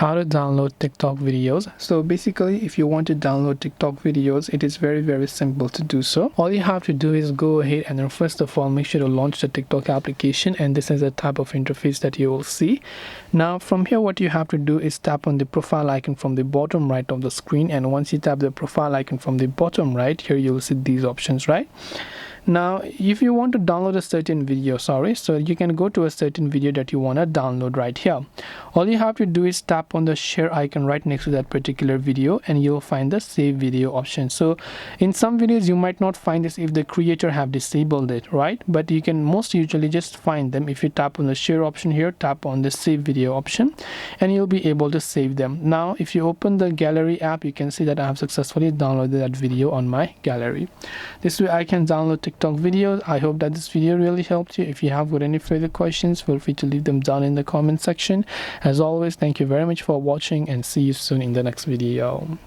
how to download TikTok videos. So basically, if you want to download TikTok videos, it is very simple to do so. All you have to do is go ahead and then first of all make sure to launch the TikTok application, and this is the type of interface that you will see. Now from here, what you have to do is tap on the profile icon from the bottom right of the screen, and once you tap the profile icon from the bottom right, here you will see these options, right? Now if you want to download a certain video, so you can go to a certain video that you want to download right here. All you have to do is tap on the share icon right next to that particular video, and you'll find the save video option. So in some videos you might not find this if the creator have disabled it, right? But you can most usually just find them if you tap on the share option here, tap on the save video option, and you'll be able to save them. Now if you open the gallery app, you can see that I have successfully downloaded that video on my gallery. This way I can download TikTok videos. I hope that this video really helped you. If you have got any further questions, feel free to leave them down in the comment section. As always, thank you very much for watching, and see you soon in the next video.